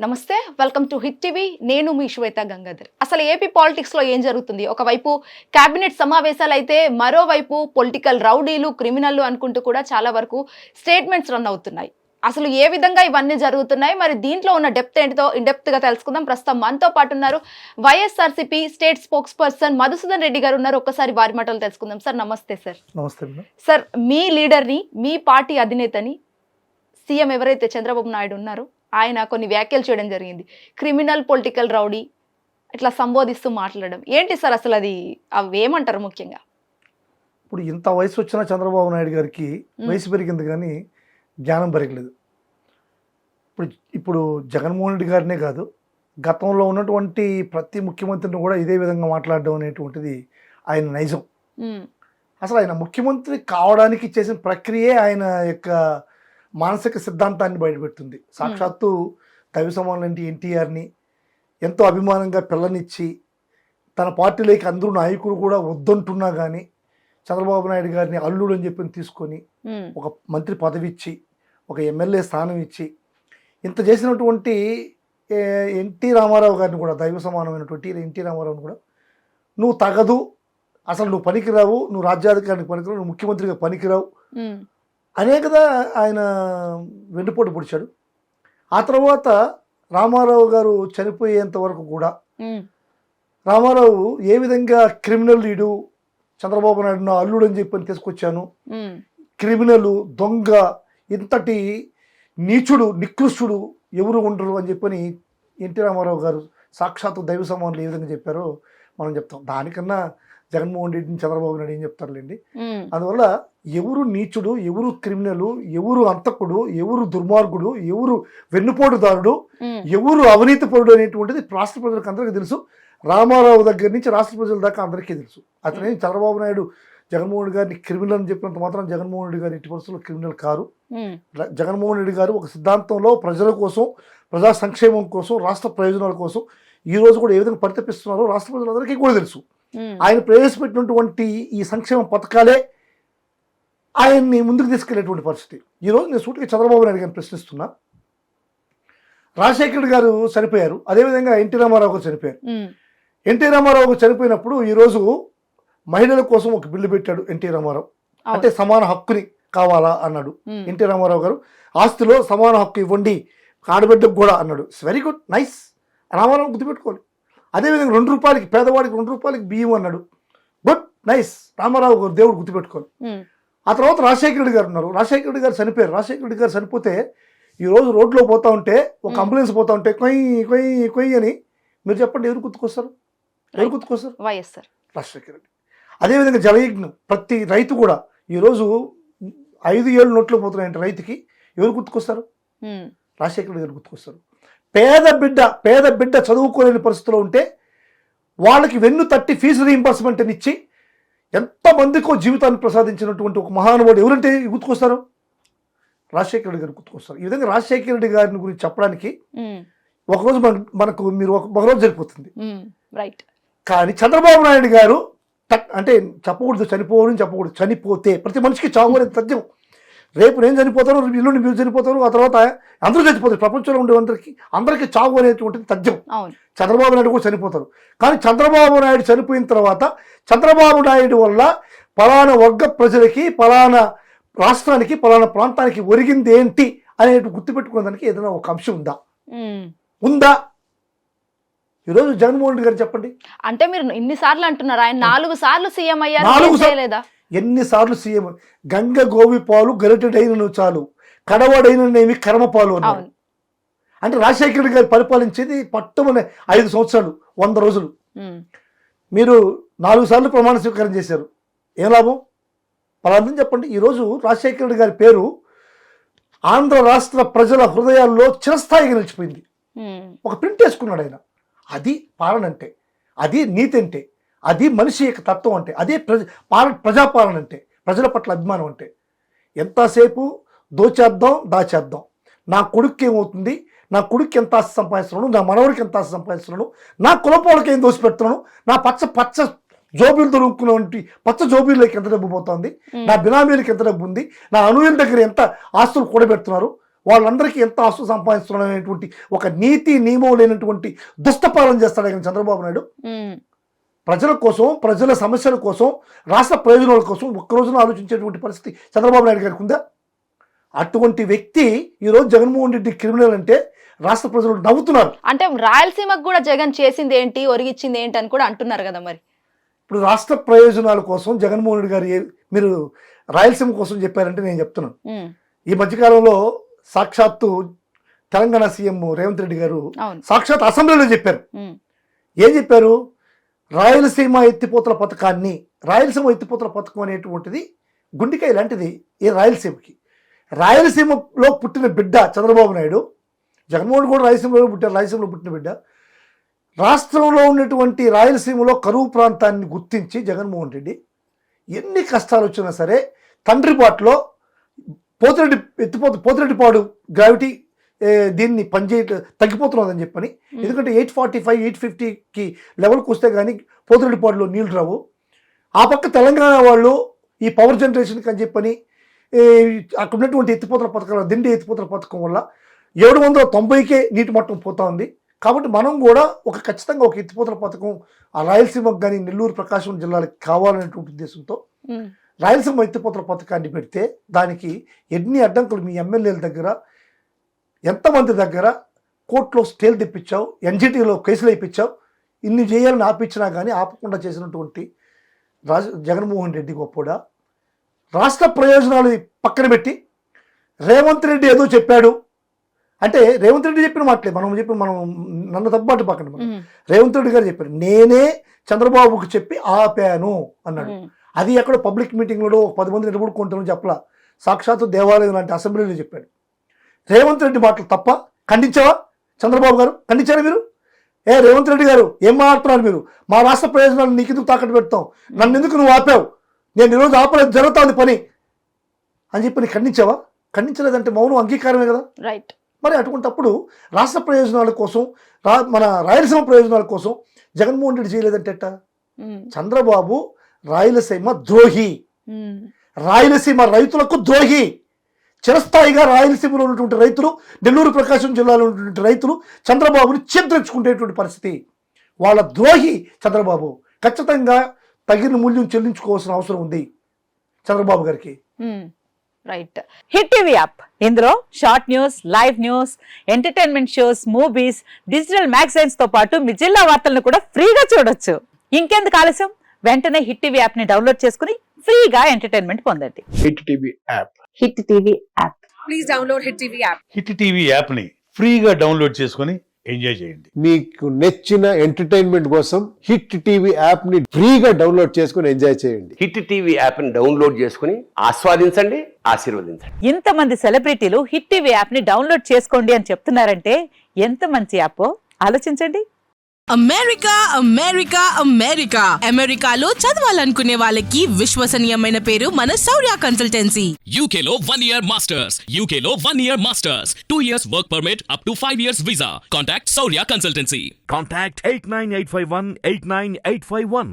నమస్తే, welcome to hit TV. నేను మీ శ్వేత గంగాధర్. అసలు ఏపీ పాలిటిక్స్ లో ఏం జరుగుతుంది? ఒకవైపు కేబినెట్ సమావేశాలు అయితే, మరోవైపు పొలిటికల్ రౌడీలు, క్రిమినల్లు అనుకుంటూ కూడా చాలా వరకు స్టేట్మెంట్స్ రన్ అవుతున్నాయి. అసలు ఏ విధంగా ఇవన్నీ జరుగుతున్నాయి, మరి దీంట్లో ఉన్న డెప్త్ ఏంటితో ఇండెప్త్ గా తెలుసుకుందాం. ప్రస్తుతం మనతో పాటు ఉన్నారు YSRCP state spokes person Madhusudan Reddy గారు ఉన్నారు. ఒక్కసారి వారి మాటలు తెలుసుకుందాం. సార్ నమస్తే. సార్ నమస్తే సార్, మీ లీడర్ని, మీ పార్టీ అధినేతని సీఎం ఎవరైతే చంద్రబాబు నాయుడు ఉన్నారో ఆయన కొన్ని వ్యాఖ్యలు చేయడం జరిగింది. క్రిమినల్, పొలిటికల్ రౌడీ ఇట్లా సంబోధిస్తూ మాట్లాడడం ఏంటి సార్? అసలు అది అవి ఏమంటారు? ముఖ్యంగా ఇప్పుడు ఇంత వయసు వచ్చిన చంద్రబాబు నాయుడు గారికి వయసు పెరిగింది కానీ జ్ఞానం పెరగలేదు. ఇప్పుడు జగన్మోహన్ రెడ్డి గారినే కాదు, గతంలో ఉన్నటువంటి ప్రతి ముఖ్యమంత్రిని కూడా ఇదే విధంగా మాట్లాడడం అనేటువంటిది ఆయన నైజం. అసలు ఆయన ముఖ్యమంత్రి కావడానికి చేసిన ప్రక్రియే ఆయన యొక్క మానసిక సిద్ధాంతాన్ని బయటపెడుతుంది. సాక్షాత్తు దైవ సమానులంటి ఎన్టీఆర్ని ఎంతో అభిమానంగా పిల్లనిచ్చి తన పార్టీలోకి అందరూ నాయకులు కూడా వద్దంటున్నా కానీ చంద్రబాబు నాయుడు గారిని అల్లుడు అని చెప్పి తీసుకొని ఒక మంత్రి పదవి ఇచ్చి, ఒక ఎమ్మెల్యే స్థానం ఇచ్చి, ఇంత చేసినటువంటి ఎన్టీ రామారావు గారిని కూడా, దైవ సమానమైనటువంటి ఎన్టీ రామారావుని కూడా నువ్వు తగదు, అసలు నువ్వు పనికిరావు, నువ్వు రాజ్యాధికారానికి పనికిరావు, నువ్వు ముఖ్యమంత్రిగా పనికిరావు అనే కదా ఆయన వెన్నుపోటు పొడిచాడు. ఆ తర్వాత రామారావు గారు చనిపోయేంత వరకు కూడా రామారావు ఏ విధంగా క్రిమినల్ లీడు, చంద్రబాబు నాయుడు నా అల్లుడు అని చెప్పని తీసుకొచ్చాను, క్రిమినల్, దొంగ, ఇంతటి నీచుడు, నికృష్టుడు ఎవరు ఉండరు అని చెప్పని ఎన్టీ రామారావు గారు సాక్షాత్తు దైవ సమానులు ఏ విధంగా చెప్పారో మనం చెప్తాం. దానికన్నా జగన్మోహన్ రెడ్డిని చంద్రబాబు నాయుడు ఏం చెప్తారులేండి. అందువల్ల ఎవరు నీచుడు, ఎవరు క్రిమినల్, ఎవరు అంతకుడు, ఎవరు దుర్మార్గుడు, ఎవరు వెన్నుపోటుదారుడు, ఎవరు అవినీతిపరుడు అనేటువంటిది రాష్ట్ర ప్రజలకు అందరికీ తెలుసు. రామారావు దగ్గర నుంచి రాష్ట్ర ప్రజల దాకా అందరికీ తెలుసు. అతనే చంద్రబాబు నాయుడు జగన్మోహన్ రెడ్డి గారిని క్రిమినల్ అని చెప్పినంత మాత్రం జగన్మోహన్ రెడ్డి గారు ఎట్టి పరిస్థితుల్లో క్రిమినల్ కారు. జగన్మోహన్ రెడ్డి గారు ఒక సిద్ధాంతంలో ప్రజల కోసం, ప్రజా సంక్షేమం కోసం, రాష్ట్ర ప్రయోజనాల కోసం ఈ రోజు కూడా ఏ విధంగా పరితపిస్తున్నారో రాష్ట్ర ప్రజలందరికీ కూడా తెలుసు. ఆయన ప్రవేశపెట్టినటువంటి ఈ సంక్షేమ పథకాలే ఆయన్ని ముందుకు తీసుకెళ్లేటువంటి పరిస్థితి. ఈరోజు నేను సూటిగా చంద్రబాబు నాయుడు గారిని ప్రశ్నిస్తున్నా. రాజశేఖర రెడ్డి గారు చనిపోయారు, అదేవిధంగా ఎన్టీ రామారావు గారు చనిపోయారు. ఎన్టీ రామారావు గారు చనిపోయినప్పుడు ఈరోజు మహిళల కోసం ఒక బిల్లు పెట్టాడు ఎన్టీ రామారావు. అంటే సమాన హక్కుని కావాలా అన్నాడు ఎన్టీ రామారావు గారు. ఆస్తిలో సమాన హక్కు ఇవ్వండి ఆడబిడ్డకు కూడా అన్నాడు. It's very good, nice. Ramarao గుర్తుపెట్టుకోవాలి. అదేవిధంగా 2 రూపాయలకి పేదవాడికి 2 రూపాయలకి బియ్యం అన్నాడు. Good, nice. రామారావు గారు దేవుడు గుర్తుపెట్టుకోవాలి. ఆ తర్వాత రాజశేఖర రెడ్డి గారు ఉన్నారు. రాజశేఖర రెడ్డి గారు చనిపోయారు. రాజశేఖర రెడ్డి గారు చనిపోతే ఈరోజు రోడ్లో పోతా ఉంటే, ఒక అంబులెన్స్ పోతా ఉంటే కొయ్ కొయ్ కొయ్ అని మీరు చెప్పండి, ఎవరు గుర్తుకొస్తారు? ఎవరు గుర్తుకొస్తారు? వైఎస్ఆర్, రాజశేఖర రెడ్డి. అదేవిధంగా జలయజ్ఞం, ప్రతి రైతు కూడా ఈరోజు 5 నోట్లు పోతున్నాయంటే రైతుకి ఎవరు గుర్తుకొస్తారు? రాజశేఖర రెడ్డి గారు గుర్తుకొస్తారు. పేద బిడ్డ చదువుకోలేని పరిస్థితిలో ఉంటే వాళ్ళకి వెన్ను తట్టి ఫీజు రీయింబర్స్మెంట్ అని ఇచ్చి ఎంతమందికో జీవితాన్ని ప్రసాదించినటువంటి ఒక మహానుభావుడు ఎవరంటే గుర్తుకొస్తారు? రాజశేఖర రెడ్డి గారు గుర్తుకొస్తారు. ఈ విధంగా రాజశేఖర రెడ్డి గారిని గురించి చెప్పడానికి ఒకరోజు మనకు మీరు ఒకరోజు సరిపోతుంది. కానీ చంద్రబాబు నాయుడు గారు అంటే చెప్పకూడదు, చనిపోవడం చెప్పకూడదు. చనిపోతే ప్రతి మనిషికి చావు అనేది తథ్యం. రేపు నేను చనిపోతాను, ఇల్లుండి మీరు చనిపోతారు, ఆ తర్వాత అందరూ చనిపోతారు. ప్రపంచంలో ఉండే అందరికీ చావు అనేటువంటిది తథ్యం. చంద్రబాబు నాయుడు కూడా చనిపోతారు. కానీ చంద్రబాబు నాయుడు చనిపోయిన తర్వాత చంద్రబాబు నాయుడు వల్ల పలానా వర్గ ప్రజలకి, పలానా రాష్ట్రానికి, పలానా ప్రాంతానికి ఒరిగింది ఏంటి అనేది గుర్తుపెట్టుకునేదానికి ఏదైనా ఒక అంశం ఉందా? ఈరోజు జగన్మోహన్ రెడ్డి గారు చెప్పండి. అంటే మీరు ఇన్నిసార్లు అంటున్నారు, ఆయన 4 సార్లు సీఎం అయ్యారు. ఎన్నిసార్లు సీఎం? గంగ గోవి పాలు గరిటెడైనను చాలు, కడవడైననేమి కర్మపాలు అన్నారు. అంటే రాజశేఖర రెడ్డి గారు పరిపాలించేది పట్టుమని 5 సంవత్సరాలు, 100 రోజులు. మీరు 4 సార్లు ప్రమాణ స్వీకారం చేశారు. ఏం లాభం? పలాందని చెప్పండి. ఈరోజు రాజశేఖర రెడ్డి గారి పేరు ఆంధ్ర రాష్ట్ర ప్రజల హృదయాల్లో చిరస్థాయిగా నిలిచిపోయింది. ఒక ప్రింట్ వేసుకున్నాడు ఆయన. అది పాలన అంటే, అది నీతి అంటే, అది మనిషి యొక్క తత్వం అంటే, అదే ప్రజాపాలన అంటే, ప్రజల పట్ల అభిమానం అంటే. ఎంతసేపు దోచేద్దాం, దాచేద్దాం, నా కొడుక్కి ఏమవుతుంది, నా కొడుక్కి ఎంత ఆస్తి సంపాదిస్తున్నాను, నా మనవడికి ఎంత ఆస్తి సంపాదిస్తున్నాను, నా కులపోళ్ళకి ఏం దోసి పెడుతున్నాను, నా పచ్చ జోబీలు దొరుకుతున్నటువంటి పచ్చ జోబీలకి ఎంత డబ్బు పోతుంది, నా బినామీలకి ఎంత డబ్బు ఉంది, నా అనుయుల దగ్గర ఎంత ఆస్తులు కూడబెడుతున్నారు. వాళ్ళందరికీ ఎంత ఆస్తు సంపాదిస్తున్నారనేటువంటి ఒక నీతి నియమం లేనటువంటి దుష్టపాలన చేస్తాడు ఆయన చంద్రబాబు నాయుడు. ప్రజల కోసం, ప్రజల సమస్యల కోసం, రాష్ట్ర ప్రయోజనాల కోసం ఒక్క రోజున ఆలోచించేటువంటి పరిస్థితి చంద్రబాబు నాయుడు గారికి ఉందా? అటువంటి వ్యక్తి ఈరోజు జగన్మోహన్ రెడ్డి క్రిమినల్ అంటే రాష్ట్ర ప్రజలు నవ్వుతున్నారు. అంటే రాయలసీమకు కూడా జగన్ చేసింది ఏంటి, ఒరిగిచ్చింది ఏంటి అని కూడా అంటున్నారు కదా. మరి ఇప్పుడు రాష్ట్ర ప్రయోజనాల కోసం జగన్మోహన్ రెడ్డి గారు మీరు రాయలసీమ కోసం చెప్పారంటే నేను చెప్తున్నాను, ఈ మధ్యకాలంలో సాక్షాత్తు తెలంగాణ సీఎం రేవంత్ రెడ్డి గారు సాక్షాత్ అసెంబ్లీలో చెప్పారు. ఏం చెప్పారు? రాయలసీమ ఎత్తిపోతల పథకాన్ని, రాయలసీమ ఎత్తిపోతల పథకం అనేటువంటిది గుండెకాయ లాంటిది ఈ రాయలసీమకి. రాయలసీమలో పుట్టిన బిడ్డ చంద్రబాబు నాయుడు, జగన్మోహన్ కూడా రాయలసీమలో పుట్టారు, రాయలసీమలో పుట్టిన బిడ్డ. రాష్ట్రంలో ఉన్నటువంటి రాయలసీమలో కరువు ప్రాంతాన్ని గుర్తించి జగన్మోహన్ రెడ్డి ఎన్ని కష్టాలు వచ్చినా సరే తండ్రిపాటులో పోతిరెడ్డిపాడు గ్రావిటీ దీన్ని తగ్గిపోతున్నదని చెప్పని, ఎందుకంటే 845, 850కి లెవెల్కి వస్తే కానీ పోతిరెడ్డిపాడులో నీళ్లు రావు. ఆ పక్క తెలంగాణ వాళ్ళు ఈ పవర్ జనరేషన్కి అని చెప్పని అక్కడ ఉన్నటువంటి ఎత్తిపోతల పథకాల దిండి ఎత్తిపోతల పథకం వల్ల 790కే నీటి మట్టం పోతా ఉంది. కాబట్టి మనం కూడా ఖచ్చితంగా ఒక ఎత్తిపోతల పథకం ఆ రాయలసీమకు కానీ నెల్లూరు ప్రకాశం జిల్లాలకు కావాలనేటువంటి ఉద్దేశంతో రాయలసీమ ఎత్తిపోతల పథకాన్ని పెడితే దానికి ఎన్ని అడ్డంకులు మీ ఎమ్మెల్యేల దగ్గర, ఎంతమంది దగ్గర కోర్టులో స్టేలు తెప్పించావు, ఎన్జిటీలో కేసులు వేయించావు, ఇన్ని చేయాలని ఆపించినా కానీ ఆపకుండా చేసినటువంటి జగన్మోహన్ రెడ్డి గొప్పడా? రాష్ట్ర ప్రయోజనాలు పక్కన పెట్టి రేవంత్ రెడ్డి ఏదో చెప్పాడు అంటే, రేవంత్ రెడ్డి చెప్పిన మాటలే మనం నన్ను తప్పుబాటు పక్కన రేవంత్ రెడ్డి గారు చెప్పారు, నేనే చంద్రబాబుకు చెప్పి ఆపాను అన్నాడు. అది ఎక్కడో పబ్లిక్ మీటింగ్లో 10 మంది నిలబడుకుంటామని చెప్పలా, సాక్షాత్తు దేవాలయం లాంటి అసెంబ్లీలో చెప్పాడు. రేవంత్ రెడ్డి మాటలు తప్ప ఖండించావా చంద్రబాబు గారు? ఖండించారా మీరు? రేవంత్ రెడ్డి గారు ఏం మాట్లాడుతున్నారు మీరు? మా రాష్ట్ర ప్రయోజనాలు నీకు ఎందుకు తాకట్టు పెడతాం, నన్ను ఎందుకు నువ్వు ఆపావు, నేను ఈరోజు ఆపలేదు, జరుగుతుంది పని అని చెప్పి ఖండించావా? ఖండించలేదంటే మౌనం అంగీకారమే కదా. రైట్. మరి అటువంటిప్పుడు రాష్ట్ర ప్రయోజనాల కోసం, మన రాయలసీమ ప్రయోజనాల కోసం జగన్మోహన్ రెడ్డి చేయలేదంటే ఎట్టా? చంద్రబాబు రాయలసీమ ద్రోహి, రాయలసీమ రైతులకు ద్రోహి. చిరస్థాయిగా రాయలసీమలో ఉన్నటువంటి రైతులు, నెల్లూరు ప్రకాశం జిల్లాలో ఉన్నటువంటి రైతులు చంద్రబాబుని చింతించుకునేటువంటి పరిస్థితి. వాళ్ళ ద్రోహి చంద్రబాబు. ఖచ్చితంగా తగిన మూల్యం చెల్లించుకోవాల్సిన అవసరం ఉంది చంద్రబాబు గారికి. రైట్. హిట్ టీవీ యాప్, ఇందులో short news, live news, entertainment shows, movies, digital magazines తో పాటు మీ జిల్లా వార్తలను కూడా ఫ్రీగా చూడొచ్చు. ఇంకెందుకు ఆలస్యం, వెంటనే హిట్ టీవీ యాప్ ని డౌన్లోడ్ చేసుకుని ఫ్రీగా ఎంటర్టైన్మెంట్ పొందండి. Hit TV app. Hit TV app. Please download hit TV app. Hit TV app ని ఫ్రీగా డౌన్లోడ్ చేసుకొని ఎంజాయ్ చేయండి. మీకు నచ్చిన ఎంటర్టైన్మెంట్ కోసం హిట్ టీవీ యాప్ ని ఫ్రీగా డౌన్లోడ్ చేసుకొని ఎంజాయ్ చేయండి. హిట్ టీవీ యాప్ ని డౌన్లోడ్ చేసుకుని ఆస్వాదించండి, ఆశీర్వదించండి. ఇంతమంది సెలబ్రిటీలు హిట్ టీవీ యాప్ ని డౌన్లోడ్ చేసుకోండి అని చెప్తున్నారంటే ఎంత మంచి యాప్ ఆలోచించండి. అమెరికా అమెరికా అమెరికా అమెరికాలో చదవాలనుకునే వాళ్ళకి విశ్వసనీయమైన పేరు మన శౌర్య కన్సల్టెన్సీ. UK లో 1 year masters. UK లో 1 year masters. 2 years work permit up to 5 years visa. Contact Saurya Consultancy. Contact 89851 89851.